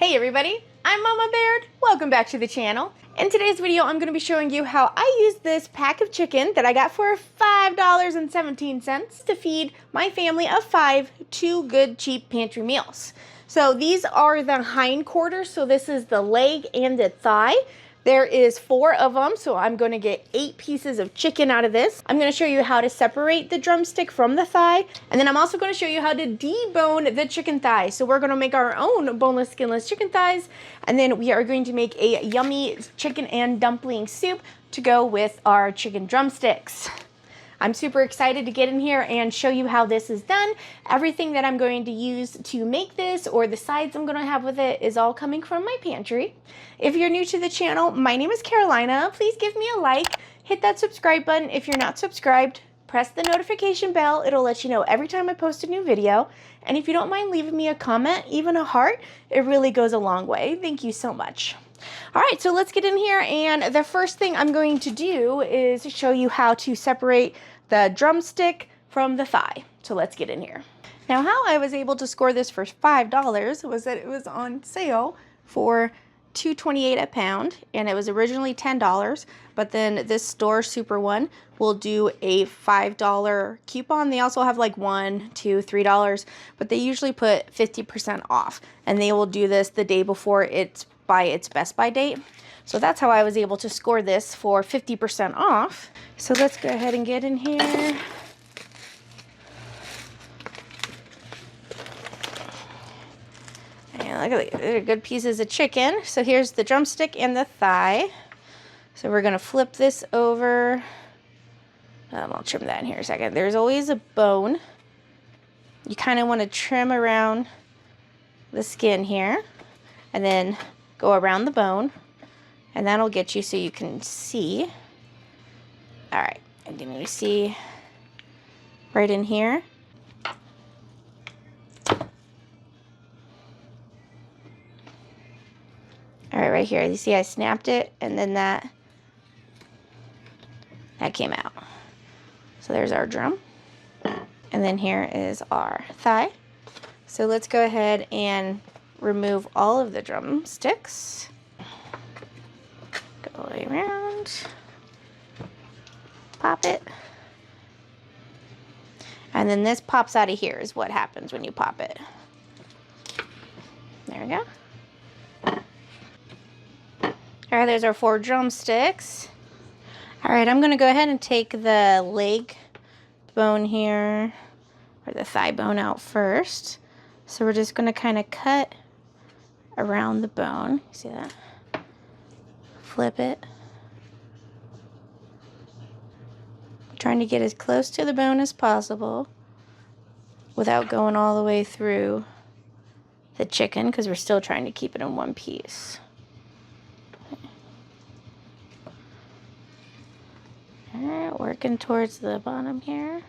Hey everybody, I'm Mama Baird. Welcome back to the channel. In today's video, I'm going to be showing you how I use this pack of chicken that I got for $5.17 to feed my family of 5 2 good cheap pantry meals. So these are the hind quarters, so this is the leg and the thigh. There is 4 of them, so I'm going to get 8 pieces of chicken out of this. I'm going to show you how to separate the drumstick from the thigh, and then I'm also going to show you how to debone the chicken thigh. So we're going to make our own boneless, skinless chicken thighs, and then we are going to make a yummy chicken and dumpling soup to go with our chicken drumsticks. I'm super excited to get in here and show you how this is done. Everything that I'm going to use to make this, or the sides I'm going to have with it, is all coming from my pantry. If you're new to the channel, my name is Carolina. Please give me a like, hit that subscribe button. If you're not subscribed, press the notification bell. It'll let you know every time I post a new video. And if you don't mind leaving me a comment, even a heart, it really goes a long way. Thank you so much. All right, so let's get in here, and the first thing I'm going to do is show you how to separate the drumstick from the thigh. So let's get in here. Now, how I was able to score this for $5 was that it was on sale for $2.28 a pound, and it was originally $10, but then this store Super One will do a $5 coupon. They also have like $1, $2, $3, but they usually put 50% off, and they will do this the day before it's by its Best By date. So that's how I was able to score this for 50% off. So let's go ahead and get in here. And look at they're good pieces of chicken. So here's the drumstick and the thigh. So we're gonna flip this over. I'll trim that in here a second. There's always a bone. You kind of want to trim around the skin here, and then go around the bone, and that'll get you so you can see. All right, and then you see right in here. All right, right here, you see I snapped it, and then that came out. So there's our drum, and then here is our thigh. So let's go ahead and remove all of the drumsticks. Go all the way around. Pop it. And then this pops out of here is what happens when you pop it. There we go. Alright, there's our 4 drumsticks. Alright, I'm going to go ahead and take the leg bone here, or the thigh bone, out first. So we're just going to kind of cut around the bone. See that? Flip it. Trying to get as close to the bone as possible without going all the way through the chicken, because we're still trying to keep it in one piece. Alright, working towards the bottom here.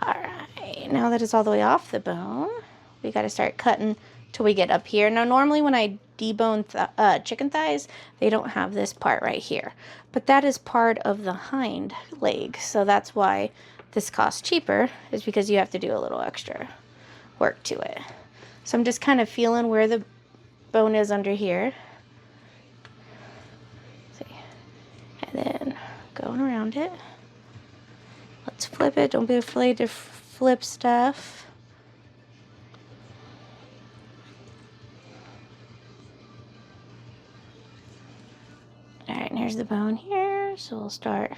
Alright, now that it's all the way off the bone, we got to start cutting till we get up here. Now, normally when I debone chicken thighs, they don't have this part right here, but that is part of the hind leg, so that's why this costs cheaper, is because you have to do a little extra work to it. So I'm just kind of feeling where the bone is under here. See, and then going around it. Let's flip it. Don't be afraid to flip stuff. Alright, and here's the bone here. So we'll start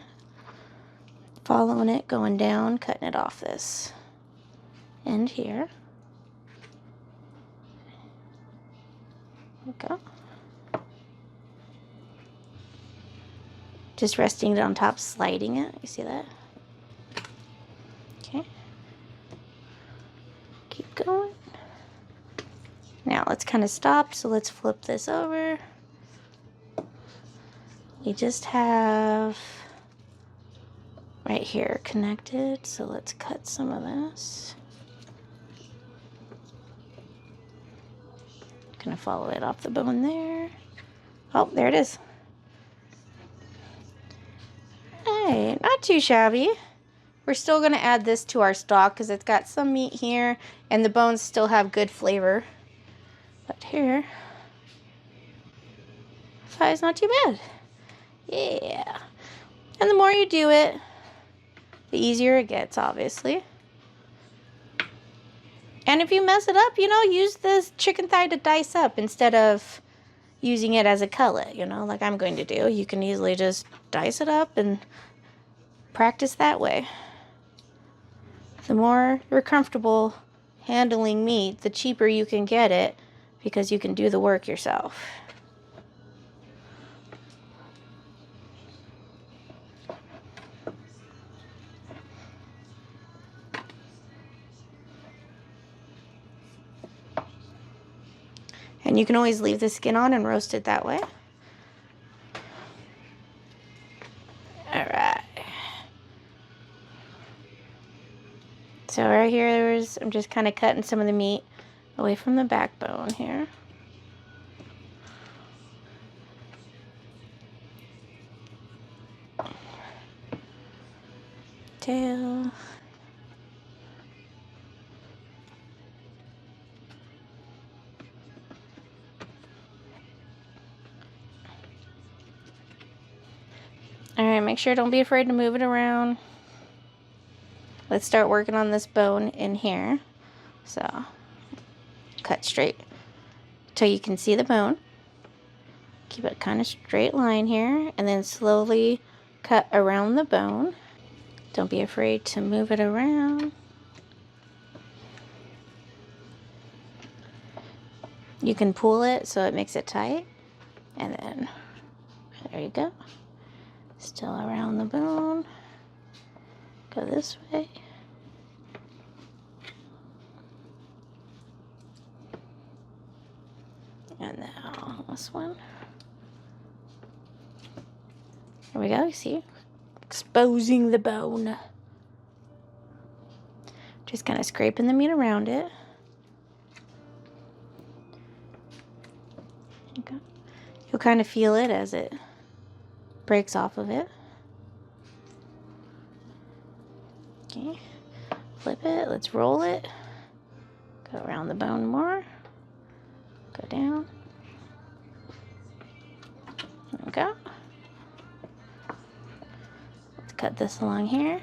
following it, going down, cutting it off this end here. There we go. Just resting it on top, sliding it. You see that? Okay. Keep going. Now let's kind of stop, so let's flip this over. We just have right here connected, so let's cut some of this. Gonna follow it off the bone there. Oh, there it is. Hey, not too shabby. We're still going to add this to our stock because it's got some meat here and the bones still have good flavor. But here, thigh's not too bad. Yeah. And the more you do it, the easier it gets, obviously. And if you mess it up, you know, use this chicken thigh to dice up instead of using it as a cutlet, you know, like I'm going to do. You can easily just dice it up and practice that way. The more you're comfortable handling meat, the cheaper you can get it because you can do the work yourself. And you can always leave the skin on and roast it that way. Alright. So right here, I'm just kind of cutting some of the meat away from the backbone here. Tail. Alright, make sure don't be afraid to move it around. Let's start working on this bone in here. So, cut straight till you can see the bone. Keep it kind of straight line here, and then slowly cut around the bone. Don't be afraid to move it around. You can pull it so it makes it tight, and then there you go. Still around the bone. Go this way. And now this one. There we go, you see? Exposing the bone. Just kind of scraping the meat around it. Okay. You'll kind of feel it as it breaks off of it. Okay, flip it, let's roll it. Go around the bone more. Go down. There we go. Let's cut this along here.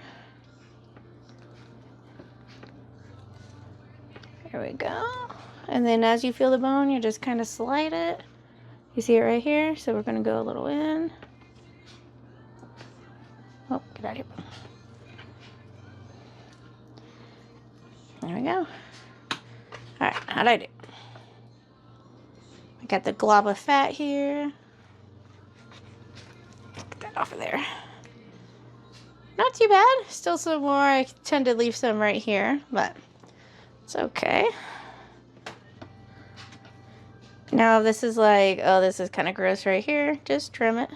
There we go. And then as you feel the bone, you just kind of slide it. You see it right here? So we're gonna go a little in. Oh, get out of here. There we go. Alright, how'd I do? I got the glob of fat here. Get that off of there. Not too bad. Still some more. I tend to leave some right here, but it's okay. Now, if this is like, oh, this is kind of gross right here, just trim it.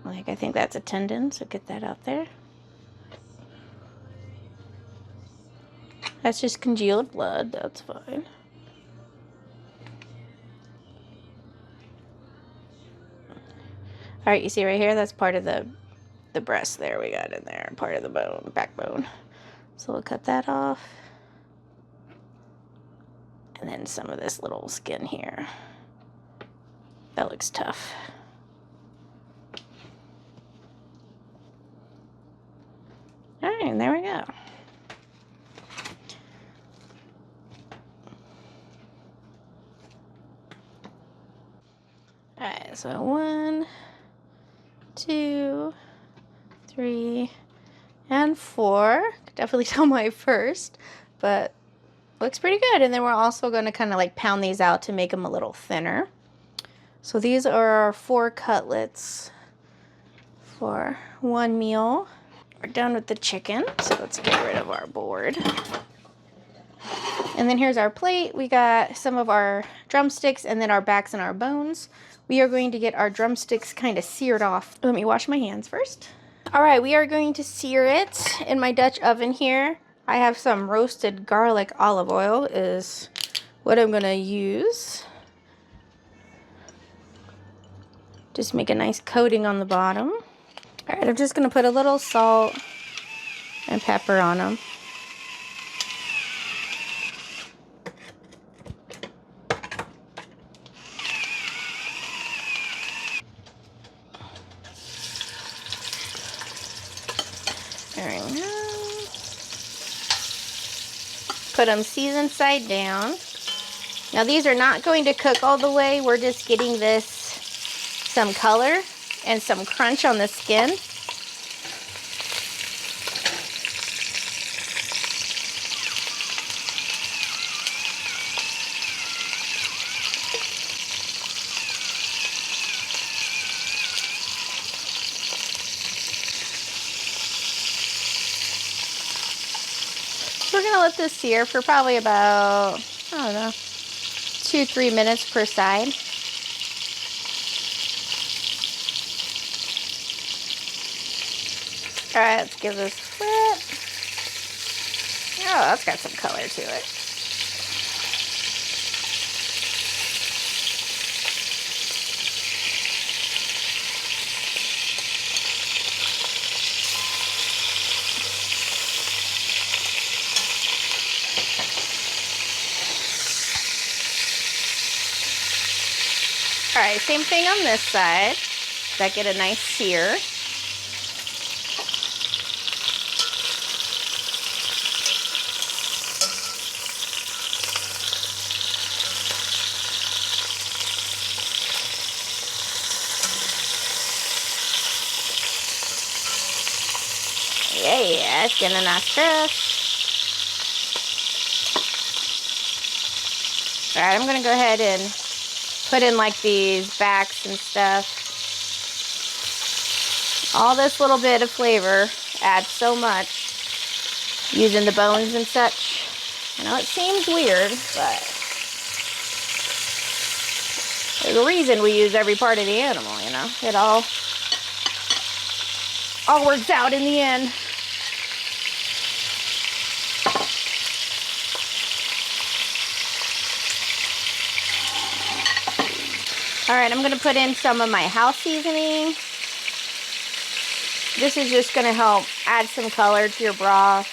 Like, I think that's a tendon, so get that out there. That's just congealed blood, that's fine. Alright, you see right here, that's part of the breast there we got in there, part of the bone, backbone. So we'll cut that off. And then some of this little skin here. That looks tough. Alright, and there we go. Alright, so 1, 2, 3, and 4. Could definitely tell my first, but looks pretty good. And then we're also going to kind of like pound these out to make them a little thinner. So these are our 4 cutlets for one meal. We're done with the chicken, so let's get rid of our board. And then here's our plate. We got some of our drumsticks and then our backs and our bones. We are going to get our drumsticks kind of seared off. Let me wash my hands first. All right, we are going to sear it in my Dutch oven here. I have some roasted garlic olive oil is what I'm gonna use. Just make a nice coating on the bottom. All right, I'm just gonna put a little salt and pepper on them. All right, now put them seasoned side down. Now these are not going to cook all the way. We're just getting this some color and some crunch on the skin. We're gonna let this sear for probably about, I don't know, 2-3 minutes per side. All right, let's give this a flip. Oh, that's got some color to it. All right, same thing on this side. That get a nice sear. Yeah, it's getting a nice crust. All right, I'm gonna go ahead and put in like these backs and stuff. All this little bit of flavor adds so much using the bones and such. I know it seems weird, but there's a reason we use every part of the animal, you know? It all works out in the end. All right, I'm gonna put in some of my house seasoning. This is just gonna help add some color to your broth.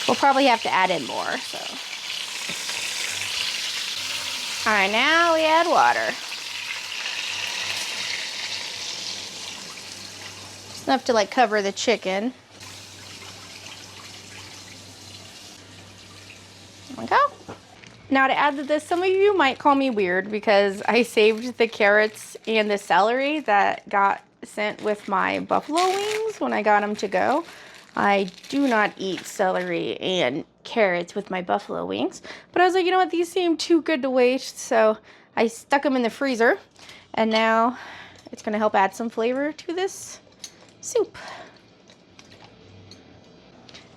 We'll probably have to add in more, so. All right, now we add water. Just enough to like cover the chicken. There we go. Now to add to this, some of you might call me weird because I saved the carrots and the celery that got sent with my buffalo wings when I got them to go. I do not eat celery and carrots with my buffalo wings, but I was like, you know what, these seem too good to waste, so I stuck them in the freezer, and now it's gonna help add some flavor to this soup.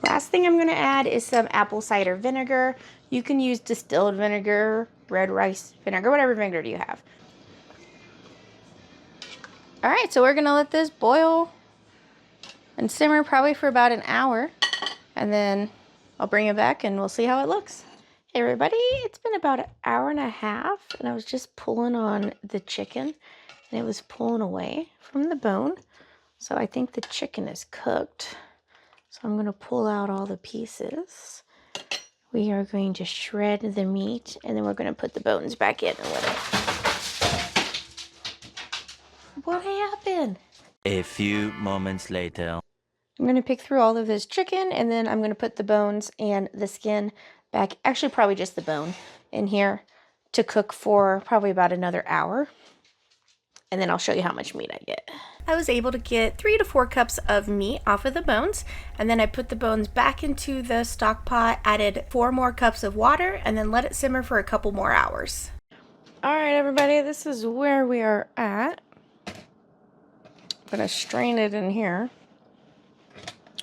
Last thing I'm gonna add is some apple cider vinegar. You can use distilled vinegar, red rice vinegar, whatever vinegar you have. All right, so we're gonna let this boil and simmer probably for about an hour, and then I'll bring it back and we'll see how it looks. Hey everybody, it's been about an hour and a half, and I was just pulling on the chicken and it was pulling away from the bone. So I think the chicken is cooked. So I'm gonna pull out all the pieces. We are going to shred the meat, and then we're going to put the bones back in and let it. What happened? A few moments later. I'm going to pick through all of this chicken, and then I'm going to put the bones and the skin back, actually probably just the bone, in here to cook for probably about another hour. And then I'll show you how much meat I get. I was able to get 3 to 4 cups of meat off of the bones, and then I put the bones back into the stock pot, added 4 more cups of water, and then let it simmer for a couple more hours. All right, everybody, this is where we are at. I'm gonna strain it in here.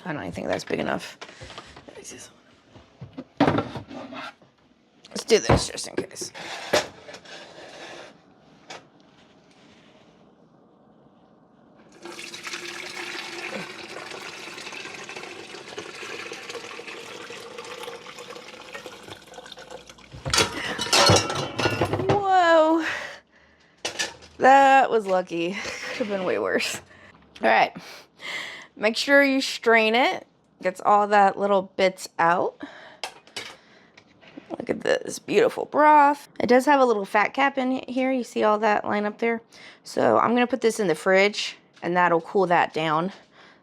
I don't even think that's big enough. Let's do this just in case. That was lucky. Could have been way worse. All right. Make sure you strain it. Gets all that little bits out. Look at this beautiful broth. It does have a little fat cap in here. You see all that line up there? So I'm going to put this in the fridge and that'll cool that down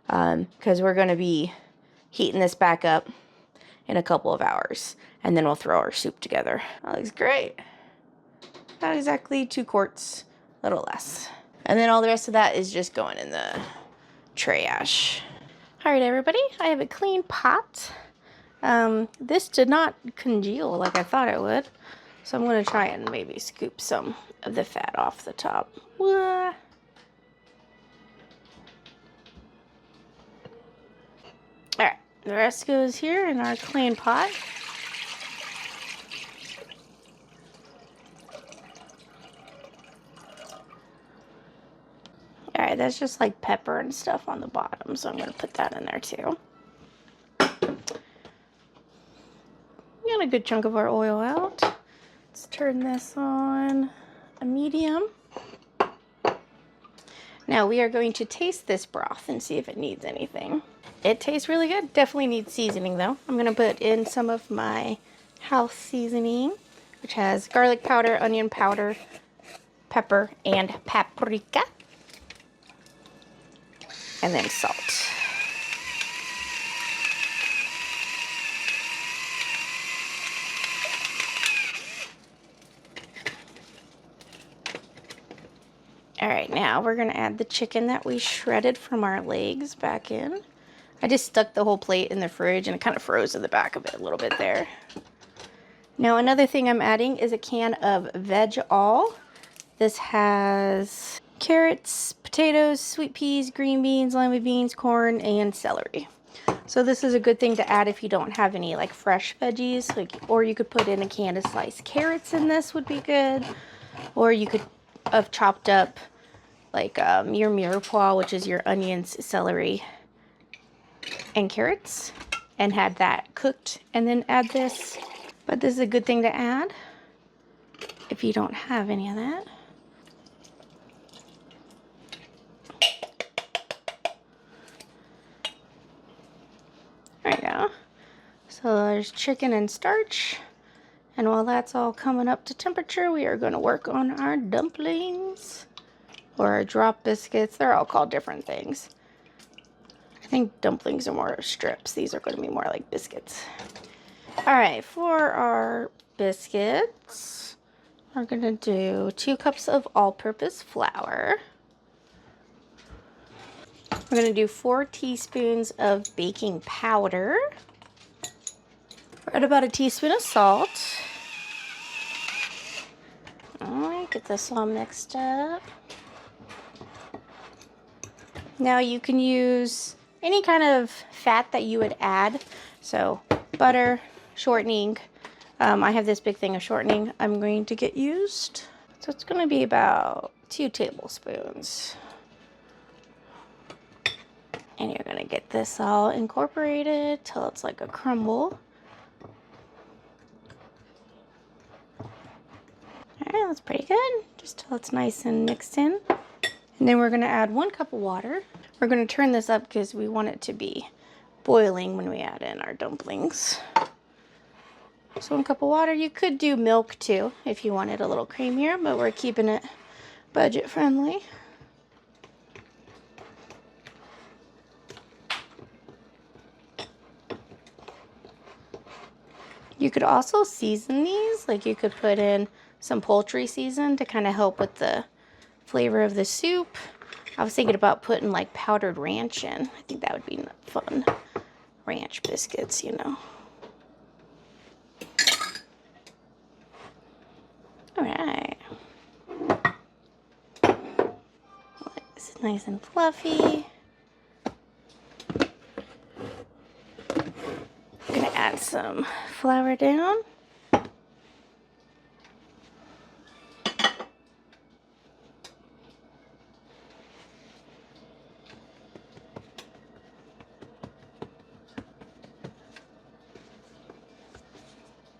because we're going to be heating this back up in a couple of hours. And then we'll throw our soup together. That looks great. Not exactly 2 quarts, a little less. And then all the rest of that is just going in the trash. All right, everybody, I have a clean pot. This did not congeal like I thought it would. So I'm going to try and maybe scoop some of the fat off the top. All right, the rest goes here in our clean pot. All right, that's just like pepper and stuff on the bottom, so I'm going to put that in there too. We got a good chunk of our oil out. Let's turn this on a medium. Now we are going to taste this broth and see if it needs anything. It tastes really good. Definitely needs seasoning though. I'm going to put in some of my house seasoning, which has garlic powder, onion powder, pepper, and paprika. And then salt. All right, now we're gonna add the chicken that we shredded from our legs back in. I just stuck the whole plate in the fridge and it kind of froze in the back of it a little bit there. Now another thing I'm adding is a can of veg all. This has carrots, potatoes, sweet peas, green beans, lima beans, corn, and celery. So this is a good thing to add if you don't have any like fresh veggies, or you could put in a can of sliced carrots in this would be good. Or you could have chopped up like your mirepoix, which is your onions, celery, and carrots, and had that cooked and then add this. But this is a good thing to add if you don't have any of that. There you go. So there's chicken and starch. And while that's all coming up to temperature, we are going to work on our dumplings or our drop biscuits. They're all called different things. I think dumplings are more strips. These are going to be more like biscuits. All right, for our biscuits, we're going to do 2 cups of all-purpose flour. We're going to do 4 teaspoons of baking powder. We're at about a teaspoon of salt. All right, get this all mixed up. Now you can use any kind of fat that you would add. So butter, shortening. I have this big thing of shortening I'm going to get used. So it's going to be about 2 tablespoons. And you're going to get this all incorporated till it's like a crumble. Alright, that's pretty good. Just till it's nice and mixed in. And then we're going to add 1 cup of water. We're going to turn this up because we want it to be boiling when we add in our dumplings. So 1 cup of water. You could do milk too if you wanted a little creamier, but we're keeping it budget friendly. You could also season these, like you could put in some poultry season to kind of help with the flavor of the soup. I was thinking about putting like powdered ranch in. I think that would be fun. Ranch biscuits, you know. All right. This is nice and fluffy. I'm gonna add some flour down.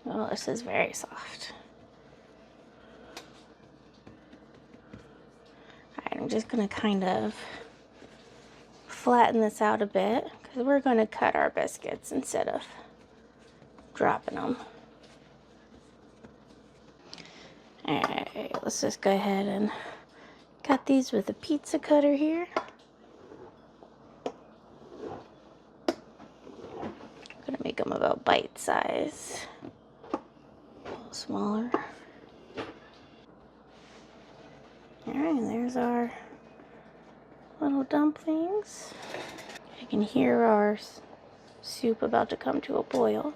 Oh, this is very soft. I'm just gonna kind of flatten this out a bit because we're gonna cut our biscuits instead of dropping them. All right, let's just go ahead and cut these with a pizza cutter here. Gonna make them about bite size, a little smaller. All right, there's our little dumplings. I can hear our soup about to come to a boil.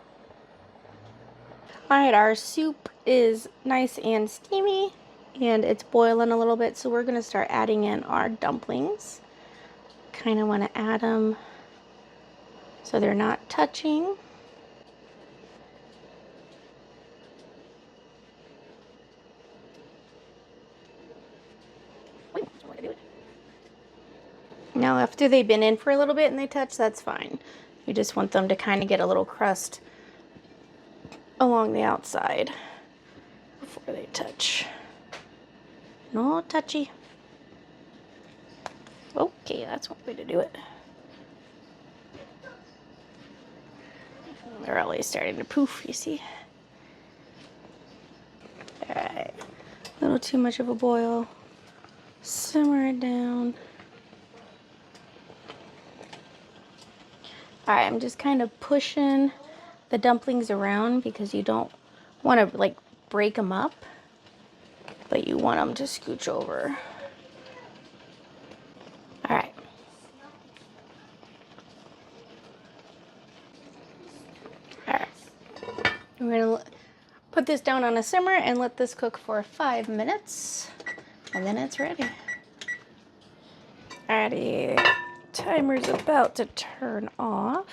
All right, our soup is nice and steamy and it's boiling a little bit, so we're gonna start adding in our dumplings. Kind of want to add them so they're not touching. Now, after they've been in for a little bit and they touch, that's fine. You just want them to kind of get a little crust along the outside before they touch. No touchy. Okay, that's one way to do it. They're always starting to poof, you see. All right, a little too much of a boil. Simmer it down. All right, I'm just kind of pushing the dumplings around because you don't want to like break them up, but you want them to scooch over. All right. All right. We're gonna put this down on a simmer and let this cook for 5 minutes, and then it's ready. Alrighty, timer's about to turn off.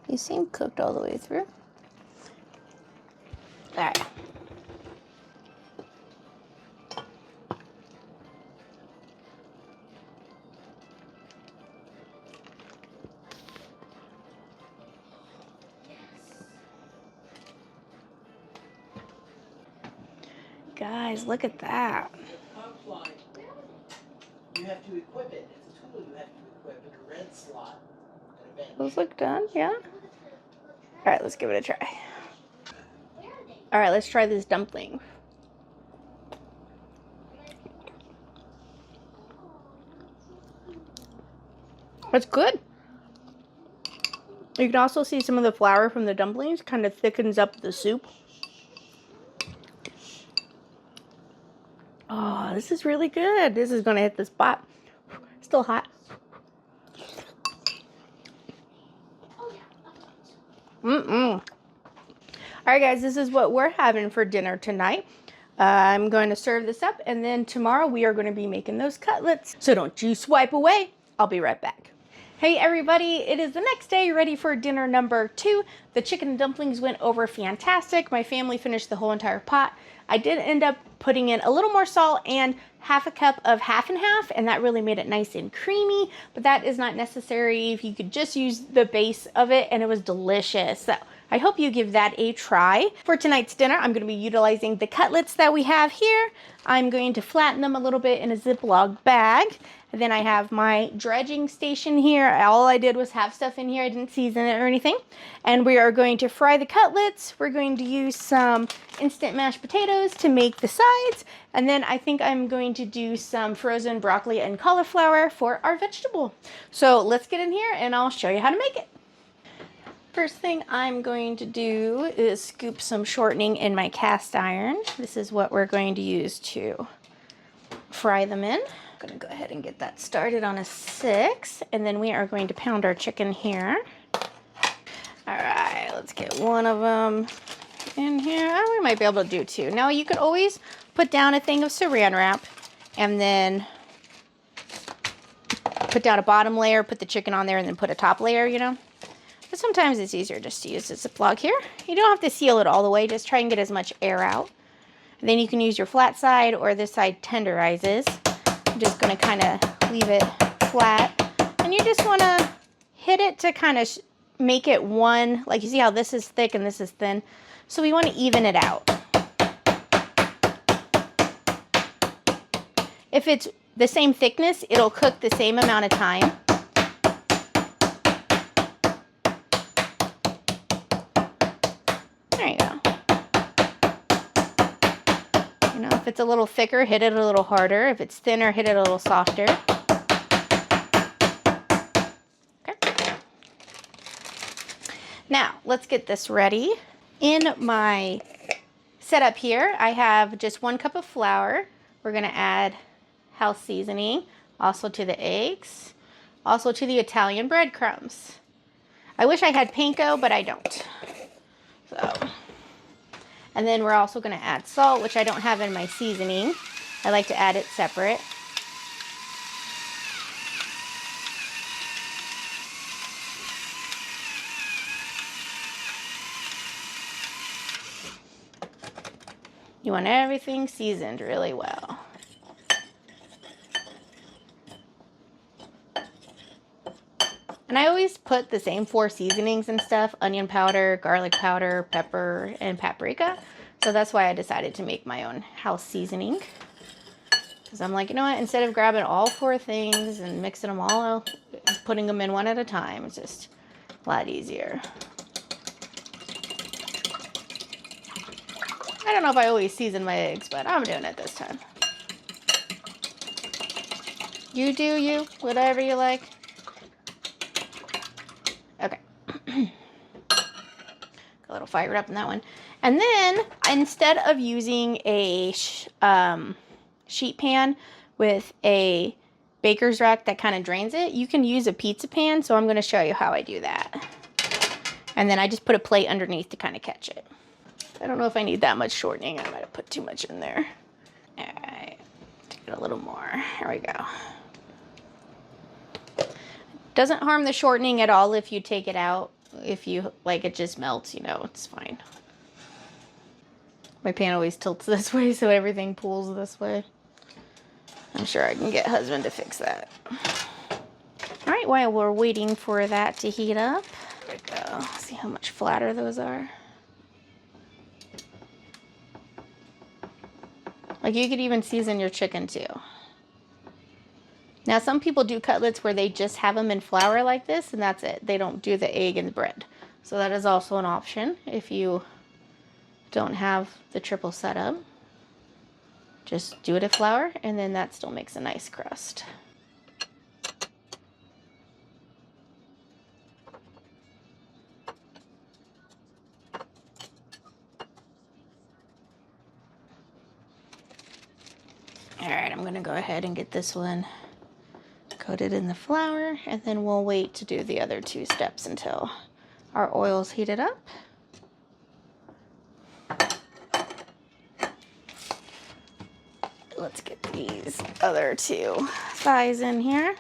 You seem cooked all the way through. All right. Guys, look at that. You have to equip it. It's a tool you have to equip in a red slot. Those look done, yeah? All right, let's give it a try. All right, let's try this dumpling. It's good. You can also see some of the flour from the dumplings kind of thickens up the soup. Oh, this is really good. This is gonna hit the spot. Still hot. All right, guys, this is what we're having for dinner tonight. I'm going to serve this up, and then tomorrow we are going to be making those cutlets. So don't you swipe away. I'll be right back. Hey everybody, it is the next day, ready for dinner number 2. The chicken and dumplings went over fantastic. My family finished the whole entire pot. I did end up putting in a little more salt and half a cup of half and half, and that really made it nice and creamy, but that is not necessary if you could just use the base of it, and it was delicious. So I hope you give that a try. For tonight's dinner, I'm going to be utilizing the cutlets that we have here. I'm going to flatten them a little bit in a Ziploc bag. And then I have my dredging station here. All I did was have stuff in here. I didn't season it or anything. And we are going to fry the cutlets. We're going to use some instant mashed potatoes to make the sides. And then I think I'm going to do some frozen broccoli and cauliflower for our vegetable. So let's get in here and I'll show you how to make it. First thing I'm going to do is scoop some shortening in my cast iron. This is what we're going to use to fry them in. I'm going to go ahead and get that started on a 6, and then we are going to pound our chicken here. All right, let's get one of them in here. Oh, we might be able to do 2. Now you could always put down a thing of saran wrap and then put down a bottom layer, put the chicken on there, and then put a top layer, you know. But sometimes it's easier just to use a Ziploc here. You don't have to seal it all the way, just try and get as much air out. And then you can use your flat side, or this side tenderizes. I'm just going to kind of leave it flat. And you just want to hit it to kind of make it one, like you see how this is thick and this is thin. So we want to even it out. If it's the same thickness, it'll cook the same amount of time. There you go. You know, if it's a little thicker, hit it a little harder. If it's thinner, hit it a little softer. Okay. Now, let's get this ready. In my setup here, I have just 1 cup of flour. We're gonna add house seasoning, also to the eggs, also to the Italian breadcrumbs. I wish I had panko, but I don't. So, and then we're also gonna add salt, which I don't have in my seasoning. I like to add it separate. You want everything seasoned really well. And I always put the same 4 seasonings and stuff: onion powder, garlic powder, pepper, and paprika. So that's why I decided to make my own house seasoning. Because I'm like, you know what, instead of grabbing all 4 things and mixing them all out, putting them in one at a time, it's just a lot easier. I don't know if I always season my eggs, but I'm doing it this time. You do you, whatever you like. Okay. Got a little fired up in that one. And then, instead of using a sheet pan with a baker's rack that kind of drains it, you can use a pizza pan. So I'm going to show you how I do that. And then I just put a plate underneath to kind of catch it. I don't know if I need that much shortening. I might have put too much in there. All right, take it a little more. Here we go. Doesn't harm the shortening at all if you take it out. If you, like, it just melts, you know, it's fine. My pan always tilts this way, so everything pulls this way. I'm sure I can get husband to fix that. All right, while we're waiting for that to heat up, there we go. See how much flatter those are. Like, you could even season your chicken too. Now, some people do cutlets where they just have them in flour like this, and that's it. They don't do the egg and the bread. So that is also an option if you don't have the triple setup. Just do it in flour, and then that still makes a nice crust. All right, I'm gonna go ahead and get this one coated in the flour, and then we'll wait to do the other 2 steps until our oil's heated up. Let's get these other 2 thighs in here.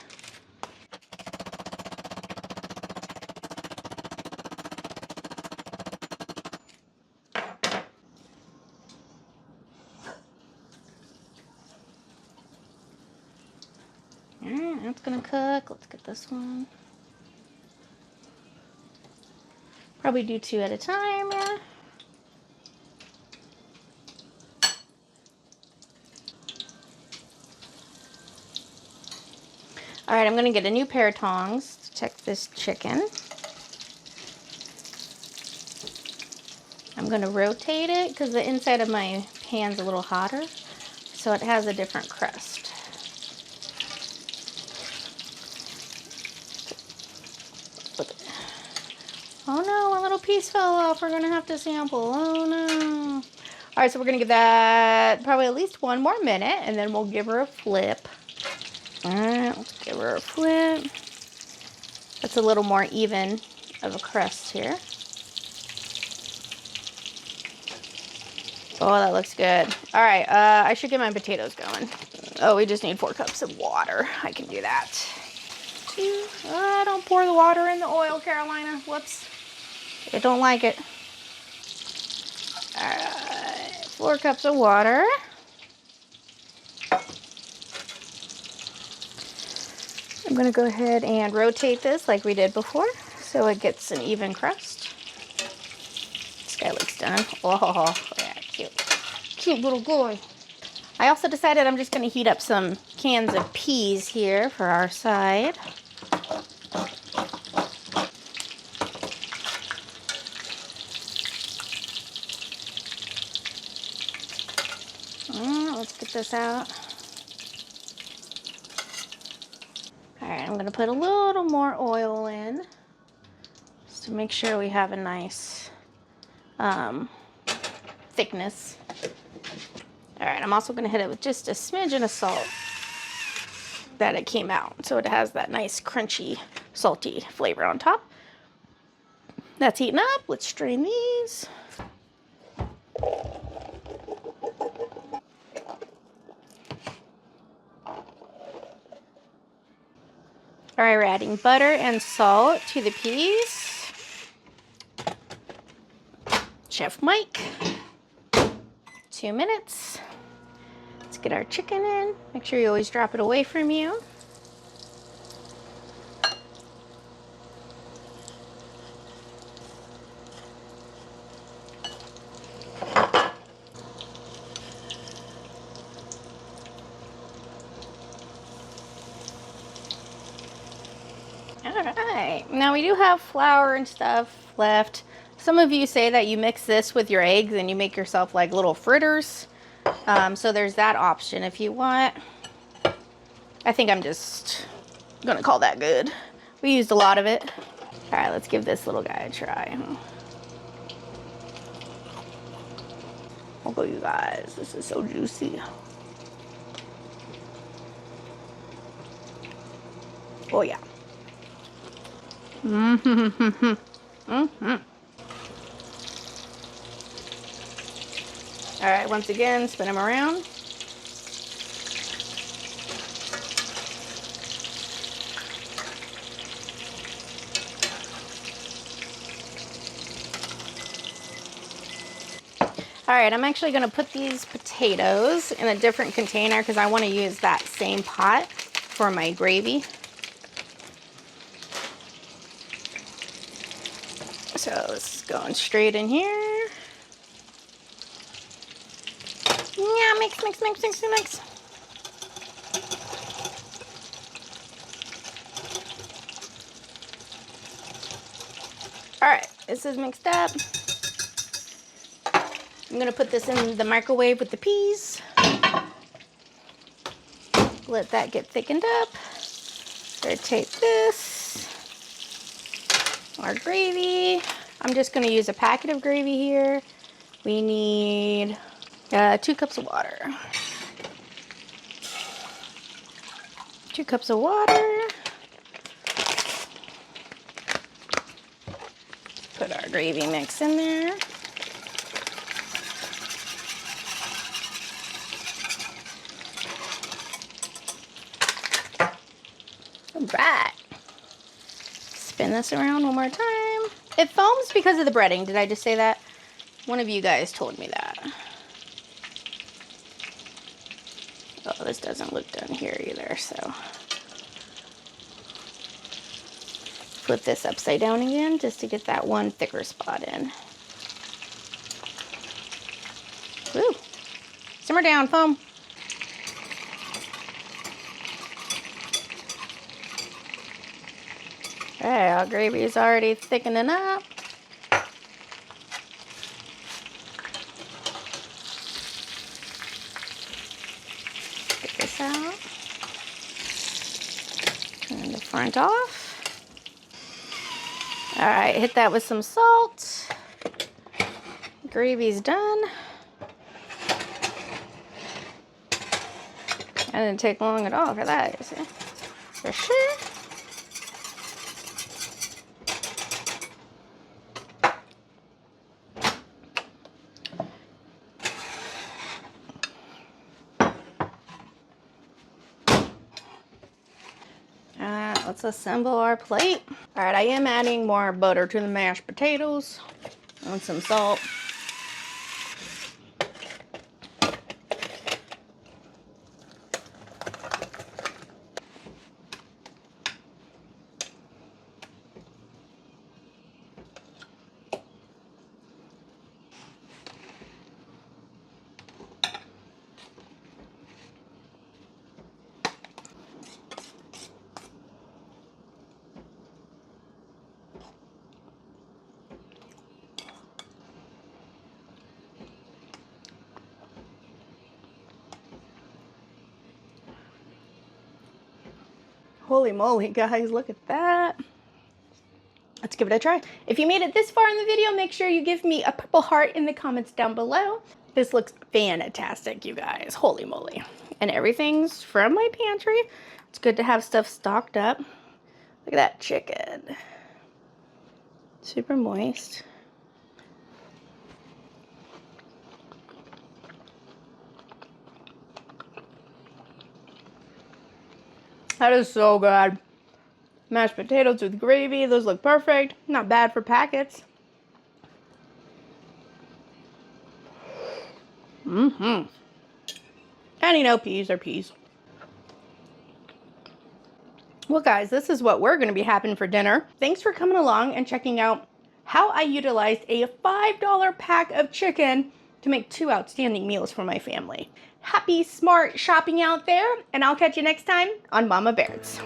Alright, that's gonna cook. Let's get this one. Probably do 2 at a time, yeah. Alright, I'm gonna get a new pair of tongs to check this chicken. I'm gonna rotate it because the inside of my pan's a little hotter, so it has a different crust. Oh no, a little piece fell off. We're gonna have to sample. Oh no. All right, so we're gonna give that probably at least 1 more minute, and then we'll give her a flip. All right, let's give her a flip. That's a little more even of a crust here. Oh, that looks good. All right, I should get my potatoes going. Oh, we just need 4 cups of water. I can do that. Don't pour the water in the oil, Carolina. Whoops. I don't like it. All right, 4 cups of water. I'm gonna go ahead and rotate this like we did before. so it gets an even crust. This guy looks done. Oh, yeah, cute. Cute little boy. I also decided I'm just going to heat up some cans of peas here for our side. Let's get this out. All right, I'm going to put a little more oil in just to make sure we have a nice thickness. All right, I'm also going to hit it with just a smidgen of salt that it came out, so it has that nice crunchy, salty flavor on top. That's heating up. Let's strain these. All right, we're adding butter and salt to the peas. Chef Mike, 2 minutes. Let's get our chicken in. Make sure you always drop it away from you. Alright, now we do have flour and stuff left. Some of you say that you mix this with your eggs and you make yourself like little fritters. So there's that option if you want. I think I'm just gonna call that good. We used a lot of it. Alright, let's give this little guy a try. Oh, you guys, this is so juicy. Oh yeah. Mm-hmm. Mm-hmm. All right, once again, spin them around. All right, I'm actually gonna put these potatoes in a different container because I wanna use that same pot for my gravy. So this is going straight in here. Yeah, mix, mix, mix, mix, mix. All right, this is mixed up. I'm gonna put this in the microwave with the peas. Let that get thickened up. So take this, our gravy. I'm just gonna use a packet of gravy here. We need 2 cups of water. 2 cups of water. Put our gravy mix in there. All right. Spin this around one more time. It foams because of the breading. Did I just say that? One of you guys told me that. Oh, this doesn't look done here either, so. Flip this upside down again just to get that one thicker spot in. Woo. Simmer down, foam. Okay, our gravy is already thickening up. Get this out. Turn the front off. All right, hit that with some salt. Gravy's done. That didn't take long at all for that, you see? For sure. Let's assemble our plate. All right, I am adding more butter to the mashed potatoes and some salt. Holy moly, guys, look at that. Let's give it a try. If you made it this far in the video, make sure you give me a purple heart in the comments down below. This looks fantastic, you guys. Holy moly. And everything's from my pantry. It's good to have stuff stocked up. Look at that chicken. Super moist. That is so good. Mashed potatoes with gravy. Those look perfect. Not bad for packets. And you know, peas are peas. Well, guys, this is what we're going to be having for dinner. Thanks for coming along and checking out how I utilized a $5 pack of chicken to make 2 outstanding meals for my family. Happy, smart shopping out there, and I'll catch you next time on Mama Baird's.